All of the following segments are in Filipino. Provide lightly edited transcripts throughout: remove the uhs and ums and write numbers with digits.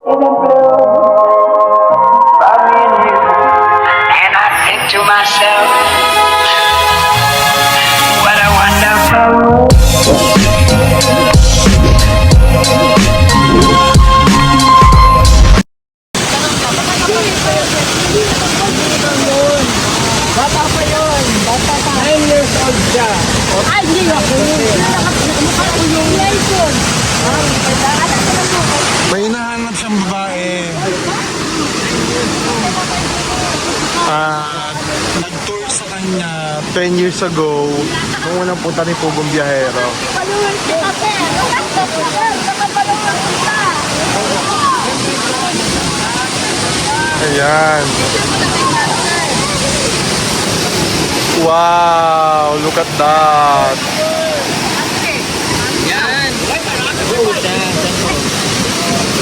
And I think to myself, what a wonderful. Bata pa yun. Bata pa. 9 years old siya. Ay, hindi ako. Nakamukha ko yung license. May hinahanap siyang babae. Nag-tour sa kanya 10 years ago nung unang punta ni Pugong Biyahero. Paluhin kita, sir. Paluhin kita. Ayan. Wow, look at that. Yan.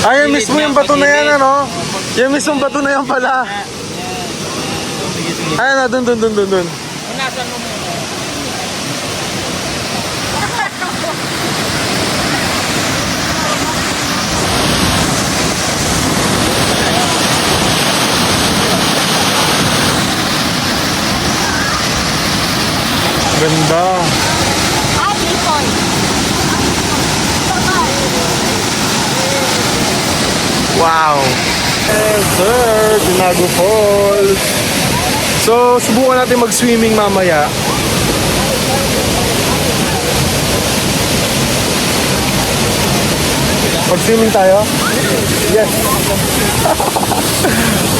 Ayun mismo yung bato na yan, ano? Yung mismo bato na yan pala. Ayun na, dun. Unasan mo muna. Ganda. Ah, Bicol. Wow. Yes, sir. Tinago Falls. So, subukan natin mag-swimming mamaya. Mag-swimming tayo? Yes.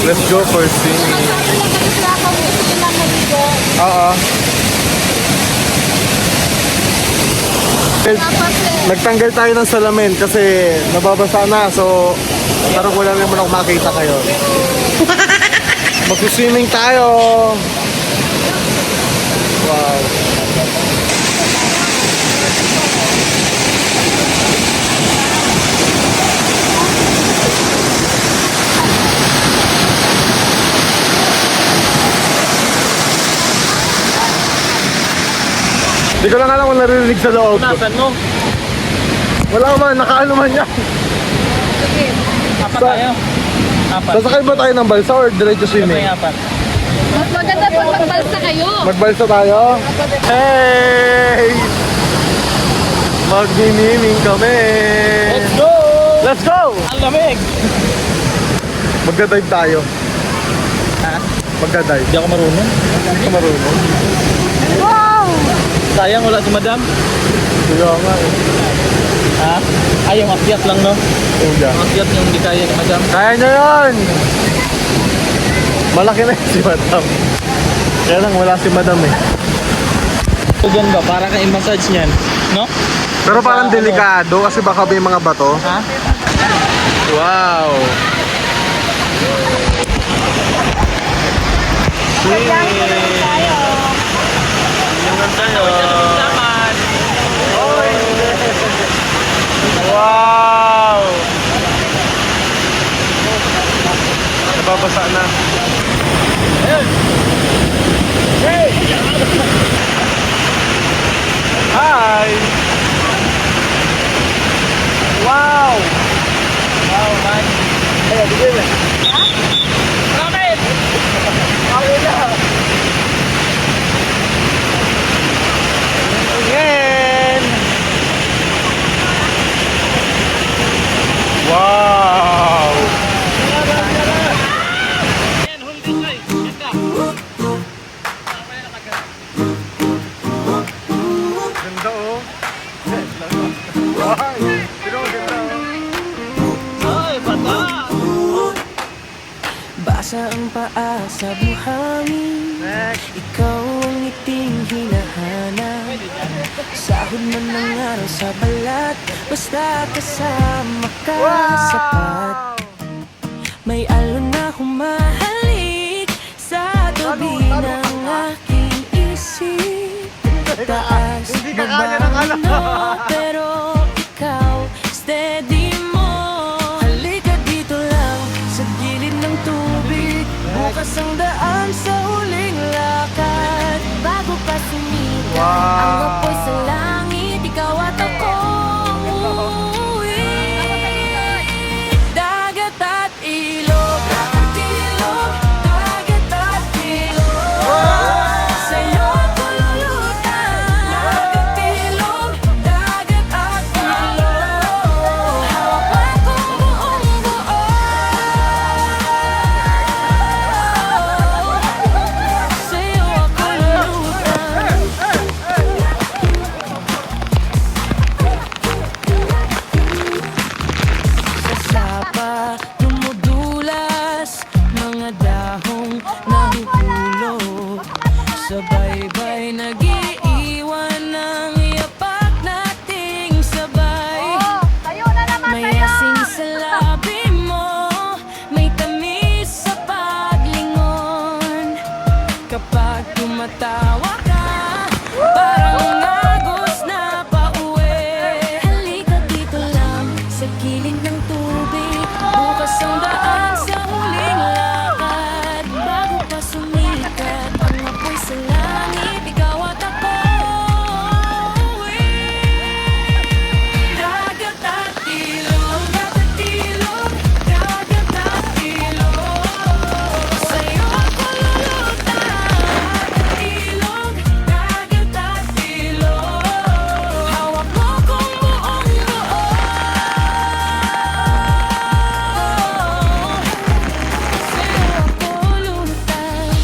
Let's go for swimming. Oo. Nagtanggal tayo ng salamin kasi nababasa na. So, parang wala naman ako makita kayo. Mag-swimming tayo. Wow. Hindi ko lang alam kung naririnig sa loob. Unasan mo. Wala man, nakaano man yan. Apat tayo. Apat. Sasakay ba tayo ng balsa or diretso Ito swimming? yung apat. Mas maganda pag magbalsa kayo. Magbalsa tayo? Hey! Magniniming kami! Let's go! Let's go! Ang lamig! Magdadive tayo. Ha? Magdadive. Hindi ako marunong. Hindi ka marunong. Sayang wala si madam. Kaya nga eh. Ha? Ay, yung akyat lang, no? Kuya. Yung akyat yung hindi kaya ni madam. Kaya niya yun! Malaki na yun si madam. Kaya lang wala si madam eh. Tugon ba? Para kang i-massage niyan. No? Pero parang Ano? delikado kasi baka may mga bato. Ha? Wow! Wow! Nababasa na. Hey! Hi! Wow! Wow, man. Hey, bigyan mo. Bakit? Okay na. Again! Wow! Yan, hold this way. Ganda. Ganda oh. Wow! Sino ang ganda oh? Ay, bata! Basa ang paa sa buhangin, Next! ikaw ang ngiting hinahanap. Sahod man ng araw sa balat, basta kasama ka sapat. May alon na humahalik sa tabi ng aking isip. Taas, Hindi ka kaya ng alam. baba, pero ikaw, steady mo. Halika dito lang, sa gilid ng tubig. Bukas ang daan sa huling lakad. Bago pa sumikat, Wow. ang apoy sa langit. Ikaw at ako uuwi. Dagat pa dumudulas, mga dahong nahuhulog. Sabay-bay nag-iiwan ng yapak nating sabay. May asin sa labi mo, may tamis sa paglingon. Kapag tumatawa ka, parang agos na pauwi. Halika dito lang sa gilid ng tubig, bukas ang daan sa huling lakad. Bago pa sumikat ang apoy sa langit, ikaw at ako. Dagat at ilog, dagat ilog, dagat at ilog. Sa'yo ako lulutang. Dagat ilog, dagat at ilog. Hawak mo kong buong buo. Sa'yo ako lulutang.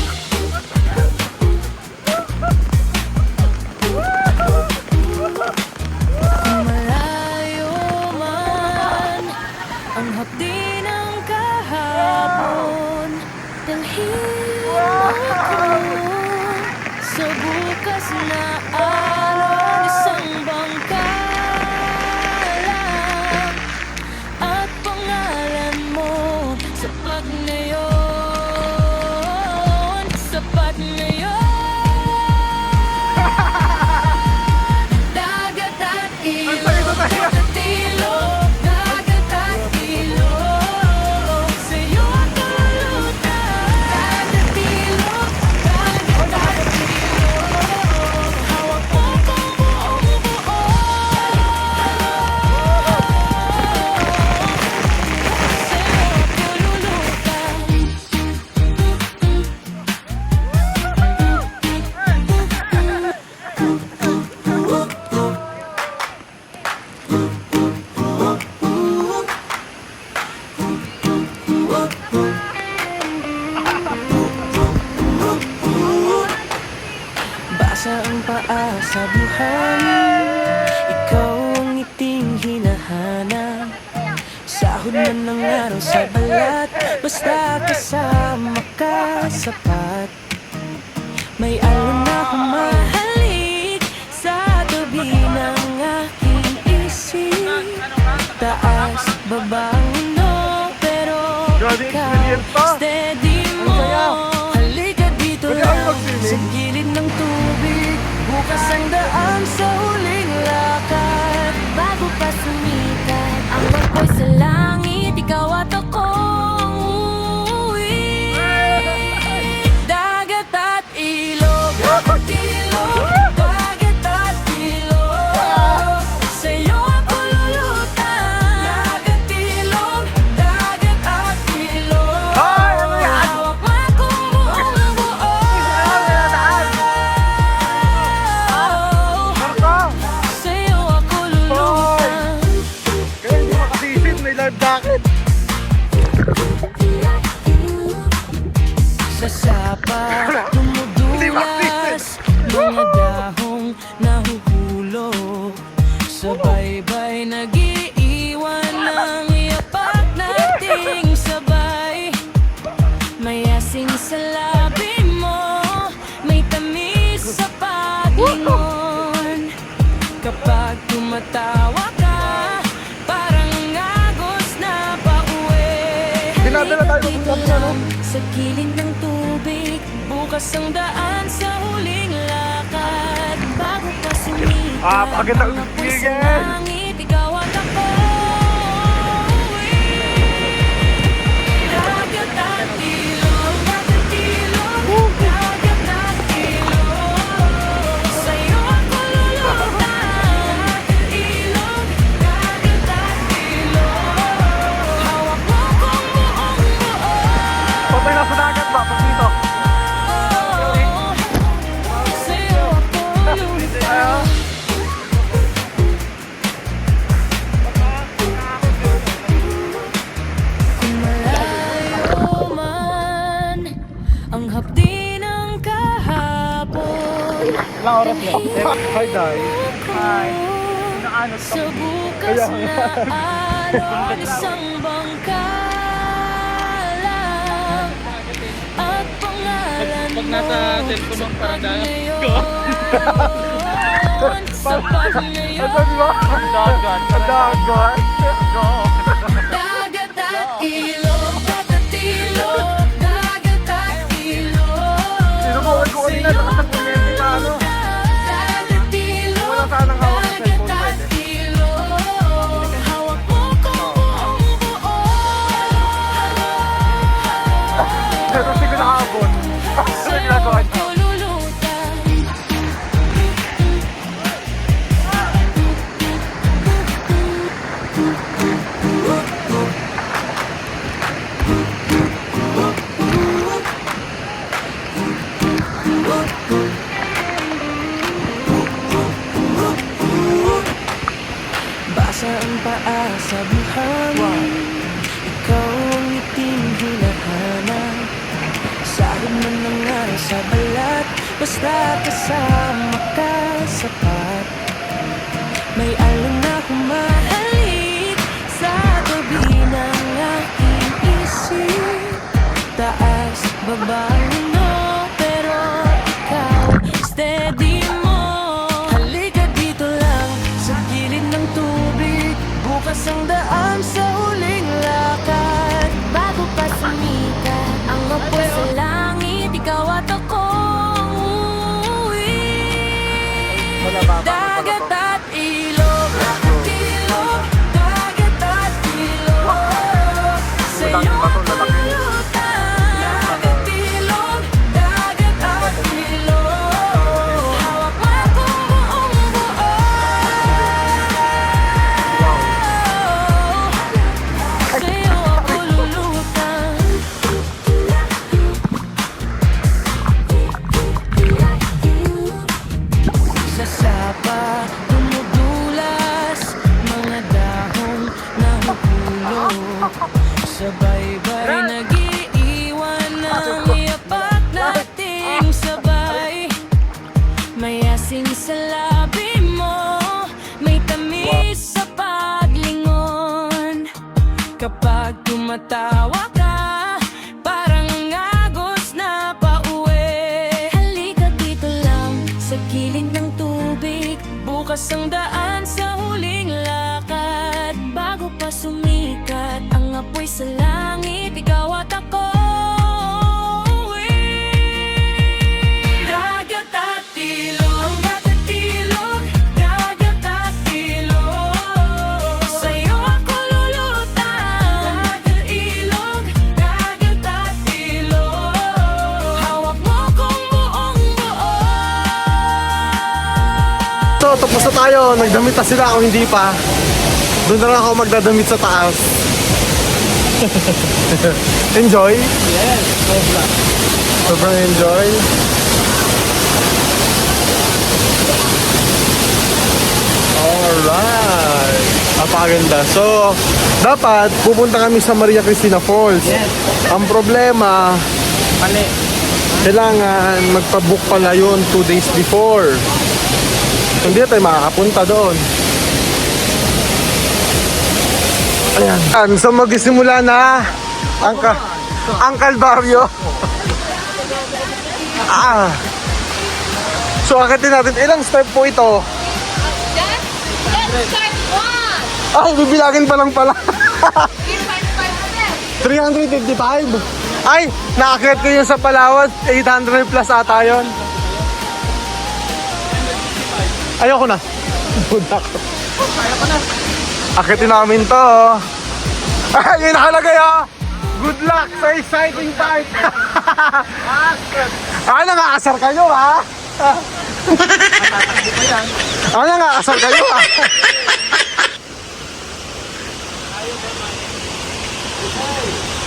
Kung malayo man ang hapdi ng kahapon, dalhin mo ako sa bukas na araw. Isang bangka lang at pangalan mo. Sapat na yun, sapat na yun. Dagat at ilog, dagat ilog, dagat at ilog. Sa'yo ako lulutang. Dagat ilog, dagat at ilog. Hawak mo kong buong buo. Sa'yo ako lulutang. Basa ang paa sa buhan, ikaw ang ngiting hinahanap. Sahod man ng araw sa balat, basta kasama ka sapat. May alon na humahalik sa tabi ng aking isip. Taas, babang no, pero Grabe, ikaw experience pa. steady mo. Halika dito lang sa gilid ng tubig, bukas ang daan sa huling lakad. Bago pa sumikat ang apoy sa langit, ikaw at ako uuwi. Dagat at ilog, dagat ilog, dagat at ilog. Sa'yo ako lulutang. Dagat ilog, dagat at ilog. Hawak mo akong buong buo. Sa'yo ako lulutang. Kaya hindi makasisip, may life jacket. Sa sapa, tumudulas, mga dahong nahuhulog. Sabay-bay nag-iiwan ng yapak nating sabay. May asin sa labi mo, may tamis sa paglingon. Kapag tumatawa ka, parang agos na pauwi. Dinadala tayo Halika ng dito lang sa gilid ng tubig, bukas ang daan sa huling lakad. Bago pa sumikat paganda ang apoy sa experience. langit, ikaw at ako uuwi. Dagat at ilog, dagat ilog, dagat at ilog. Sa'yo ako lulutang. Dagat ilog, dagat at ilog. Hawak mo kong buong buo. Patay na sa dagat ba? Pag dito. Sa'yo ako lulutang. Kung malayo man ang hapdi ng kahapon, Ilang oras lang? Hi, Day. Hi. Sa bukas na araw, isang bangka ka lang at pangalan mo. Pag nasa cellphone mo, parang dahil. Sapat ngayon. Dagat. Dagat at ilog, dagat ilog, dagat at ilog. Sino ko kanina nakasapulyan ni Mano? Dagat ilog, Wala sanang hawak sa cellphone, dagat at pwede. ilog. Hawak mo kung buong buo. Pero hindi ko nakaabot. Ano ginagawa niya? Kululutan. Basa ang paa sa buhangin, ikaw ang itim hinahanap. Sahod man ng araw sa balat, basta kasama ka sapat. May alon na humahalik sa tabi ng aking isip. Taas, baba, no, pero ikaw steady mo. Halika dito lang sa gilid ng tubig, bukas ang daan sa huling lakad. Bago pa sumikat ang apoy sa langit, ikaw at ako uuwi. Dagat at ilog, dagat ilog, dagat at ilog. Sa'yo ako lulutan. Dagat ilog, dagat at ilog. Hawak mo akong buong buo. Sa'yo ako lulutan. Sa sapa, tumudulas mga dahon na hupulog. Sa baybay, nag-iiwan ng iyapak nating sabay. May asin sa labi mo, may tamis sa paglingon. Kapag tumatawa ka, parang agos na pauwi. Halika dito lang sa gilid ng tubig, bukas ang daan sa huling lakad. Bago pa sumikat ang apoy sa langit, ikaw at ako uuwi. Dagat at ilog, dagat ilog, dagat at ilog. Sa'yo ako lulutan. Dagat ilog, dagat at ilog. Hawak mo kung buong buo. So, tapos na tayo. Nagdamit na sila o hindi pa. Doon na lang ako magdadamit sa taas. Enjoy? Yes, sobra. Sobrang enjoy. Alright. Napakaganda. So, dapat pupunta kami sa Maria Cristina Falls. Yes. Ang problema, Mali. kailangan magpabook pala yun 2 days before. Hindi na tayo makakapunta doon. Ayan. So magsisimula na ang Kalbaryo. So akitin natin. Ilang step po ito? Let's start one. Ay, bibilagin pa lang pala. 355. 355. Ay, nakakit ko yun sa Palawan. 800 plus ata yun. Ayoko na. Budak. Akitin namin to. Ay, yun nakalagay ha. Good luck sa exciting part. Nangaasar kayo ha. Nangaasar kayo ha.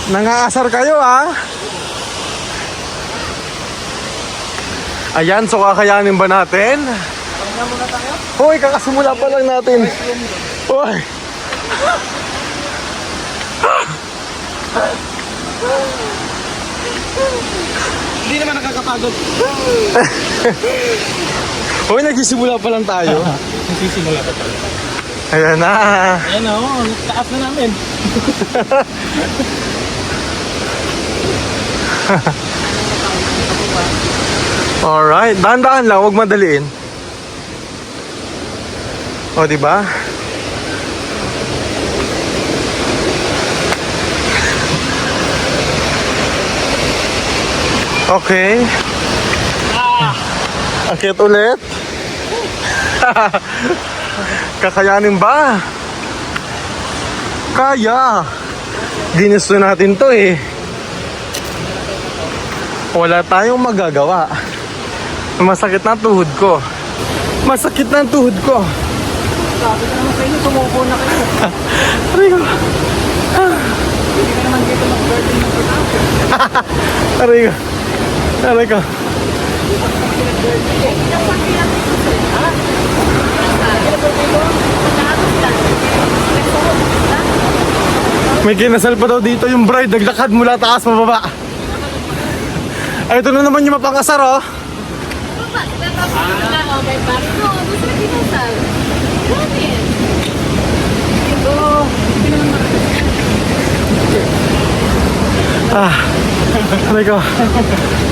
Nangaasar kayo ha. Ayan, so kakayanin ba natin? Hoy, kakasimula pa lang natin. Hoy. Hindi naman nakakapagod. Hoy, nagsisimula pa lang tayo. Nagsisimula pa pala. Ayan na. Ayan na, taas na namin. Alright, dahan-dahan lang, huwag madaliin. O, diba? Okay. Akit ulit. Kakayanin ba? Kaya. Ginusto natin to eh. Wala tayong magagawa. Masakit na ang tuhod ko. Masakit na ang tuhod ko. Sabi ko naman sa inyo, tumuko na kayo. Aray ko. Hindi ka naman dito mag-birthday ng pag-out. Aray ko. Aray ko. May kinasal pa daw dito yung bride. Naglakad mula taas mababa. Ay, ito na naman yung mapangasar, oh. Ah, aray ko.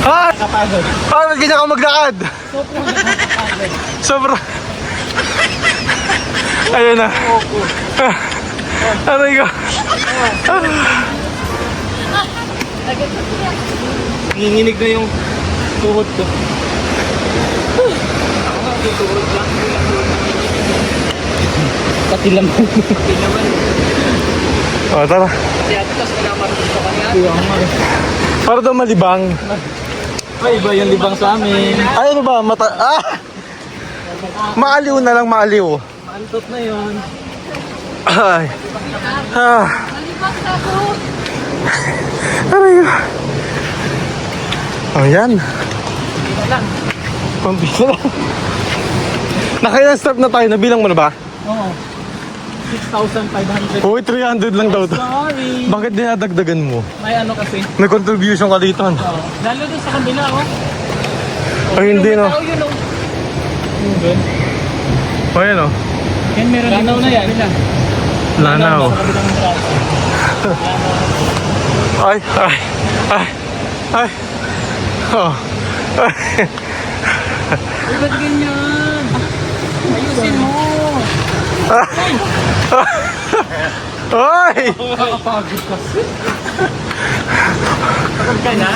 Ah! Ah, ganyan ka maglakad. Sobra. Ayun na. Ah, aray ko. Nanginginig na yung tuhod ko. Pati laman. Oh, tara. Si ate, tapos nagkamarunod ko kanina. Para daw malibang. Ay, iba yung libang sa amin. Ay, ano ba? Maaliw na lang, maaliw. Antot na yun. Ay. Ah. Aray ko. Oh, yan. Pambila lang. Nakailan step na tayo? Nabilang mo na ba? Oo. 6,500. Uy, 300 lang daw to. Sorry. Bakit dinadagdagan mo? May ano kasi. May contribution ka dito. Oo. Lalo dun sa kabila, oh. Ay, hindi no. Tao yun, oh. Yung dun. O, yan o. Yan, meron lanaw na yan. Lanaw. Sa kabilang braso. Ay, ay, ay, ay. Oh. Ay. Uy, ba't ganyan? Ayusin mo. Ay! Nakakapagod kasi. Pagod ka na?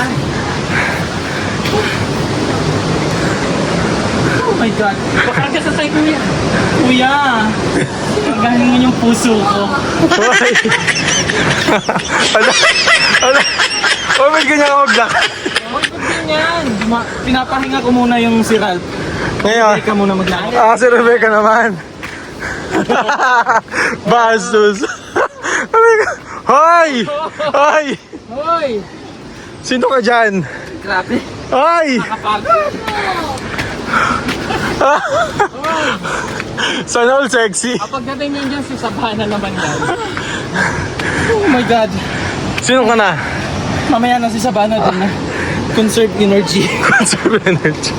Oh my God. Pakarga sa tayo, kuya. Kuya. Pagkahin mo yung puso ko. Ay! Ala! Ala! Oh, may ganyan ka maglakad. Oh, ba't ganyan? Pinapahinga ko muna yung si Ralph. Ngayon. Hindi ka muna maglakad. Ah, si Rebecca naman. Bastos. Hoy! Hoy! Hoy! Sino ka dyan? Grabe. Hoy! Nakapagod. Sana all sexy. Pagdating nyo dyan, sisabahan na naman yan. Oh my God. Sino ka na? Mamaya na sisabahan na din na. Conserve energy. Conserve energy.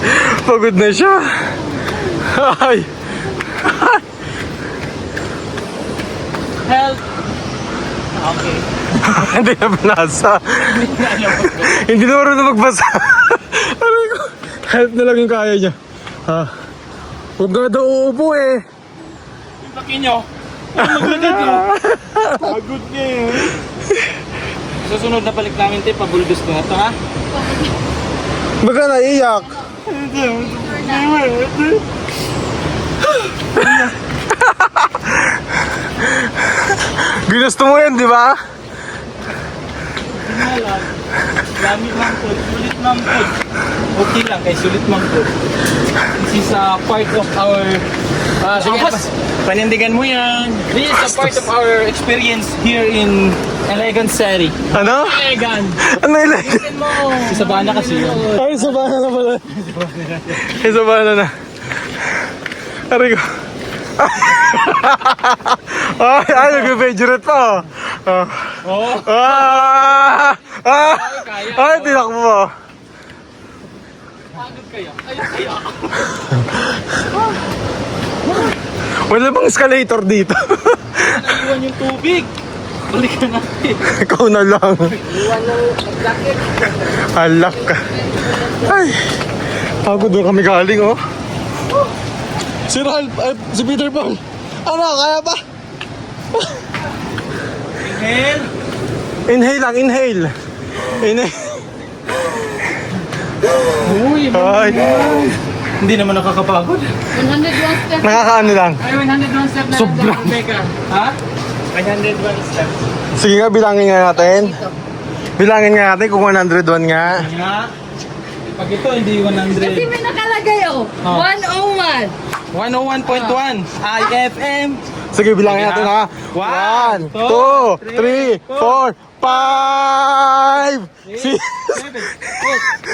Pagod na siya. Ay! Help. Okay. Hindi na binasa. Hindi na marunong magbasa. Aray ko. Help na lang yung kaya niya. Ha? Huwag ka daw uupo eh. Yung paki nyo. Maglagad yun. Pagod niya eh. Susunod na balik namin tayo, pabuldos ko na ito, ha? Baka naiyak. Ginusto mo yan, di ba? Pinalag. Lamig mangkod, sulit mangkod. Okay lang, kay sulit mangkod. This is a part of our... panindigan mo yan. This is a part of our experience here in Elegant City. Ano? Elegant! Ano ilan? Tignan mo! Si Sabana kasi yun. Ay, sabana na pala. Ay, sabana na. Aray ko. Ay, nag-favorite pa. Oh! Ah! Ah! Ay, tinakbo mo. Pagod kayo. Ay, ay, Wala bang escalator dito? Naiwan yung tubig. Balikan natin. Ikaw na lang. Alak ka. Ay. Pagod doon kami galing, oh. Si Ralph, si Peter Paul. Ano, kaya pa? Inhale. Inhale lang, inhale. Inhale. Uy, Ay. hindi naman nakakapagod. 101 steps. Nakakaano lang. Ay, 101 step na Sobra. lang. Teka. Ha? 101 step. Sige nga, bilangin nga natin. Bilangin nga natin kung 101 nga. Nga. Pag ito, hindi 100. Kasi may nakalagay oh. Oh. 101. 101.1 IFM. Sige, bilangin natin ha. 1, 2, 3, 4, 5, 6, 7, 8,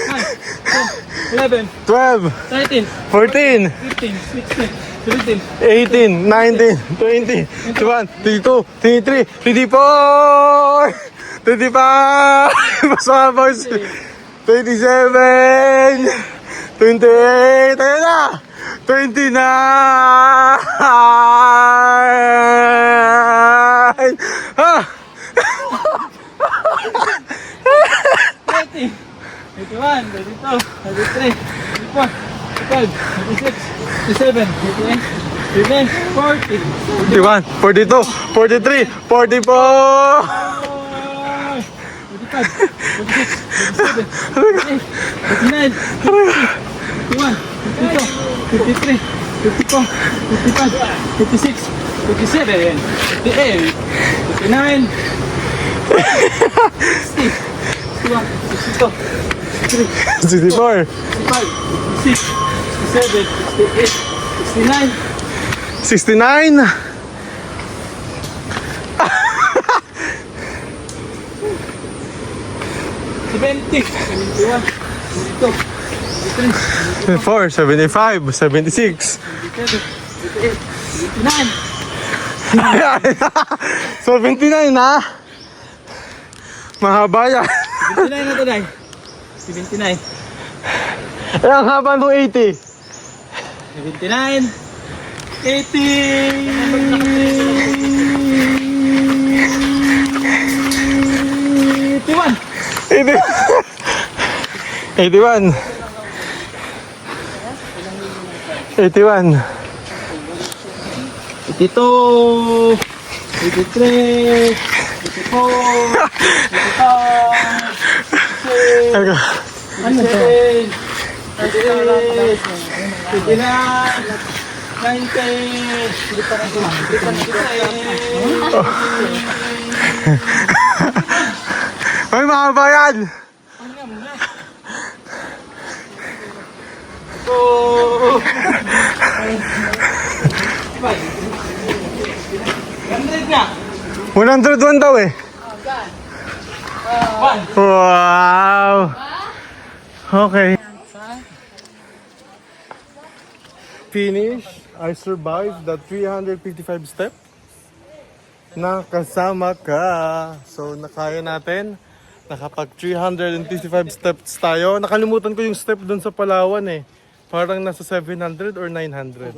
9, 10, 11, 12, 13, 14, 15, 16, 17, 18, 19, 20, 21, 22, 23, 24, 25, mas mabos, 27, 28, ayun na, 29, ah! 30, 31, 32, 33, 34, 35, 36, 37, 38, 39, 40. 41, 42, 43, 44, 45, 46, 47, 48, 49, 50, 51, 52, 53, 54, 55, 56, 57, 58, 59, 60, 61, 62, 63, 64, 65, 66, 67, 68, 69, 69, 70, 71, 72, 73, 74, 75, 76. 77, 78, 79. 79 na. Mahaba yan. 79 na to, Day. 79. Eh, ang haba ng 80. 79. 81. 81. 81. 82. 83. 84. 85. Ano? Ano to? 88. 89. 90. Hindi pa na Ay, mahaba yan. Oh. 100 na. 101 daw eh. 1. Wow. Okay. Finish. I survived the 355 step. Nakasama ka. So, nakaya natin. Nakapag 355 steps tayo. Nakalimutan ko yung step dun sa Palawan eh. Parang nasa 700 or 900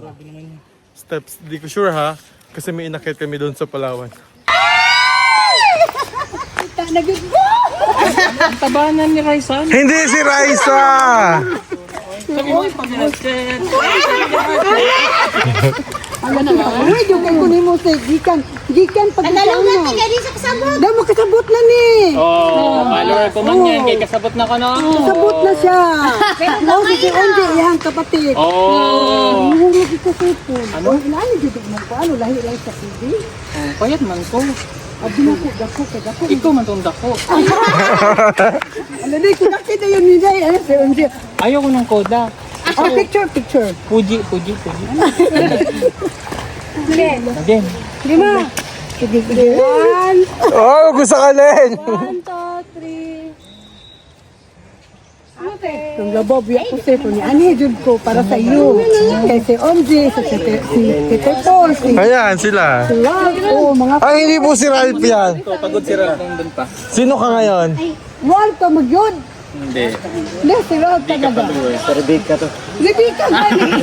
steps. Di ko sure ha. Kasi may inakit kami dun sa Palawan. Ang tabanan ni Raisan. Hindi si Raisa! Sabi mo, pag nag-set. Uy, yung kay kunin mo sa gikan pag Alam natin ka din sa kasabot. daw makasabot na ni. Oh, follower ko man yan. Kay kasabot na ko, no? Kasabot na siya. Mo si Onde iyang kapatid. Oh. Nuhulog ito sa ipon. Ano? Ano jud mo ko ano lahi lang sa TV. Oh, payat man ko. Abi na ko dako kay dako. Ikaw man tong dako. Ano di ko nakita yun ni Jay. Ano si Onde? Ayaw ko ng koda. Oh, picture. Puji. Again. Lima. Sige. One, Oh, gusto ka rin! 1, 2, 3. Yung labob yung puseto ni Ani jud ko para sa iyo. Kay si Onde, si Peter Paul, si Ayan, sila. Ralph, oh, mga Ay, hindi po si Ralph yan. Ito, pagod si Ralph doon pa. Sino ka ngayon? Wal ka magyod. Hindi. Hindi, si Rob talaga. Rebecca to. Rebecca gani.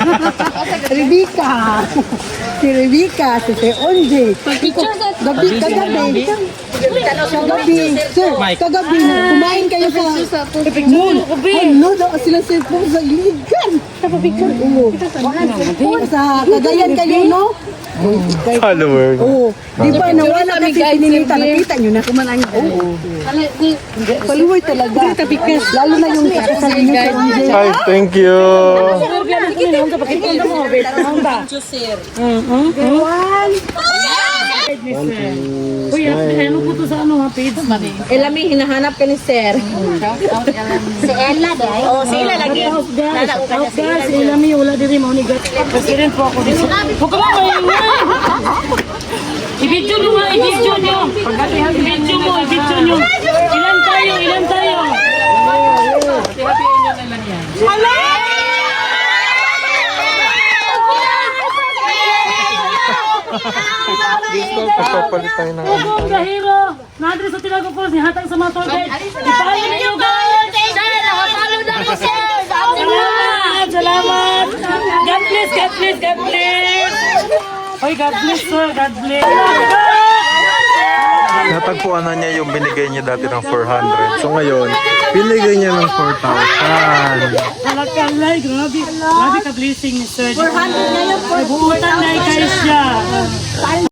Rebecca. Si Rebecca, si Onje. Gabi, kagabi. Kagabi. Sir, kagabi. Kumain kayo sa moon. Ano daw silang cellphone sa iligan. Sa pabikar. Oo. Sa Cagayan kayo, no? Follower. Oo. Di ba nawala kasi pininita. Nakita nyo na kumain. Oo. Paluway talaga. Lalo na yung kasal niyo sa Onje. Hi, thank you. Elami, hinahanap ka ni Sir. Si Ella dahil. Oh, si Ella lagi. Si Elami, wala din rin mo ni Gat. President po ako dito. Huwag ka lang maingay! I-video nyo nga, i-video nyo! I-video mo, i-video nyo! Ilan tayo, ilan tayo? Dito, papapalit tayo ng Huwag kahiro! Nadri sa Tilago Falls, nihatag sa mga tour guide. Itayo ninyo guys! Salamat! Salamat! God bless, God bless, God bless! Oy, God bless sir, God bless! Natagpuan na niya yung binigay niya dati ng 400. So ngayon, binigay niya ng 4,000. Talakalay, grabe. Grabe ka blessing ni sir. 400 ngayon, 400 na kayo siya.